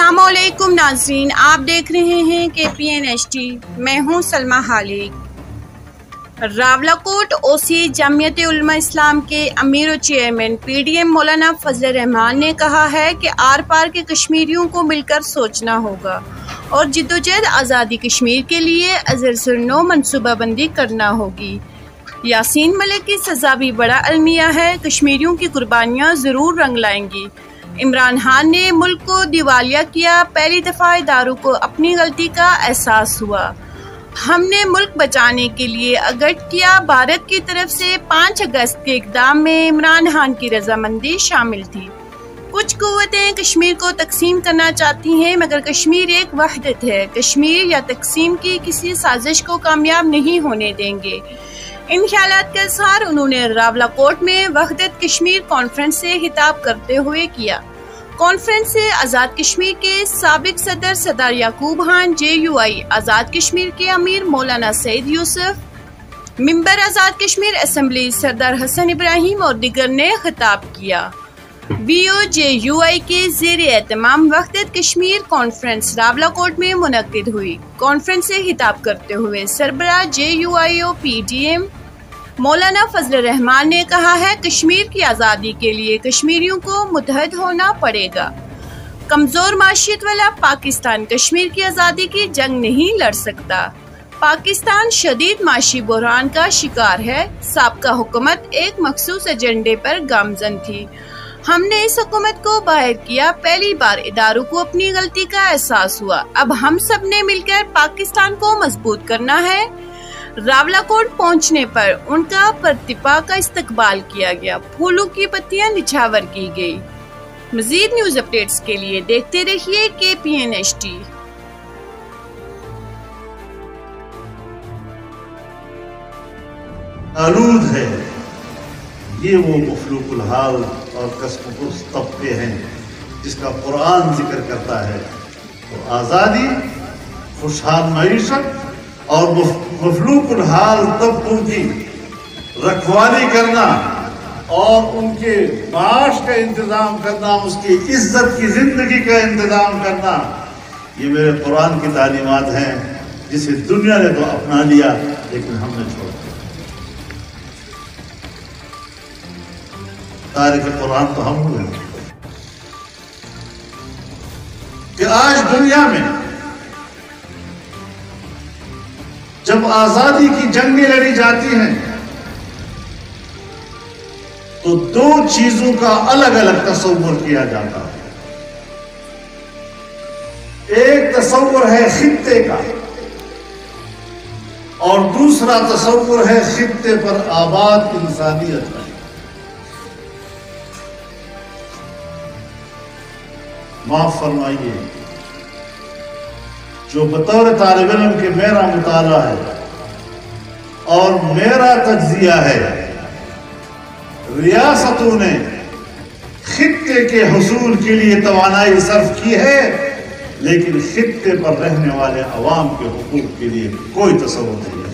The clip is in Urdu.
السلام علیکم ناظرین، آپ دیکھ رہے ہیں KPN-HD۔ میں ہوں سلمہ خالق۔ راولاکوٹ اوسی جمعیت علماء اسلام کے امیر و چیئرمین PDM مولانا فضل الرحمان نے کہا ہے کہ آر پار کے کشمیریوں کو مل کر سوچنا ہوگا اور جدوجہد آزادی کشمیر کے لیے ازر سرنو منصوبہ بندی کرنا ہوگی۔ یاسین ملک کی سزا بھی بڑا المیہ ہے، کشمیریوں کی قربانیاں ضرور رنگ لائیں گی۔ عمران خان نے ملک کو دیوالیہ کیا، پہلی دفعہ اداروں کو اپنی غلطی کا احساس ہوا۔ ہم نے ملک بچانے کے لیے اگٹ کیا۔ بھارت کی طرف سے 5 اگست کے اقدام میں عمران خان کی رضامندی شامل تھی۔ کچھ قوتیں کشمیر کو تقسیم کرنا چاہتی ہیں، مگر کشمیر ایک وحدت ہے۔ کشمیر یا تقسیم کی کسی سازش کو کامیاب نہیں ہونے دیں گے۔ ان خیالات کا اظہار انہوں نے راولاکوٹ میں وحدت کشمیر کانفرنس سے خطاب کرتے ہوئے کیا۔ کانفرنس سے آزاد کشمیر کے سابق صدر سردار یعقوب خان، JUI آزاد کشمیر کے امیر مولانا سعید یوسف، ممبر آزاد کشمیر اسمبلی سردار حسن ابراہیم اور دیگر نے خطاب کیا۔ BOJUI کے زیر اہتمام وحدت کشمیر کانفرنس راولاکوٹ میں منعقد ہوئی۔ کانفرنس سے خطاب کرتے ہوئے سربراہ JUIO PDM مولانا فضل الرحمان نے کہا ہے، کشمیر کی آزادی کے لیے کشمیریوں کو متحد ہونا پڑے گا۔ کمزور معیشت والا پاکستان کشمیر کی آزادی کی جنگ نہیں لڑ سکتا۔ پاکستان شدید معاشی بحران کا شکار ہے۔ سابقہ حکومت ایک مخصوص ایجنڈے پر گامزن تھی۔ ہم نے اس حکومت کو باہر کیا۔ پہلی بار اداروں کو اپنی غلطی کا احساس ہوا۔ اب ہم سب نے مل کر پاکستان کو مضبوط کرنا ہے۔ راولاکوٹ پہنچنے پر ان کا پرتپا کا استقبال کیا گیا، پھولوں کی پتیاں نچھاور کی گئی۔ مزید نیوز اپڈیٹس کے لیے دیکھتے رہیے KPN-HD۔ آلود ہے یہ وہ مخلوق الحال اور کسب پرس طبقے ہیں جس کا قرآن ذکر کرتا ہے، تو آزادی، خوشحال معیشت اور مخلوق الحال طبقوں کی رکھوالی کرنا اور ان کے معاش کا انتظام کرنا، اس کی عزت کی زندگی کا انتظام کرنا، یہ میرے قرآن کی تعلیمات ہیں جسے دنیا نے تو اپنا لیا لیکن ہم نے چھوڑ دیا۔ تاریخ قرآن تو ہم ہوئے کہ آج دنیا میں جب آزادی کی جنگیں لڑی جاتی ہیں تو 2 چیزوں کا الگ الگ تصور کیا جاتا ہے۔ ایک تصور ہے خطے کا اور دوسرا تصور ہے خطے پر آباد انسانیت کا۔ معاف فرمائیے، جو بطور طالب علم کے میرا مطالعہ ہے اور میرا تجزیہ ہے، ریاستوں نے خطے کے حصول کے لیے توانائی صرف کی ہے لیکن خطے پر رہنے والے عوام کے حقوق کے لیے کوئی تصور نہیں ہے۔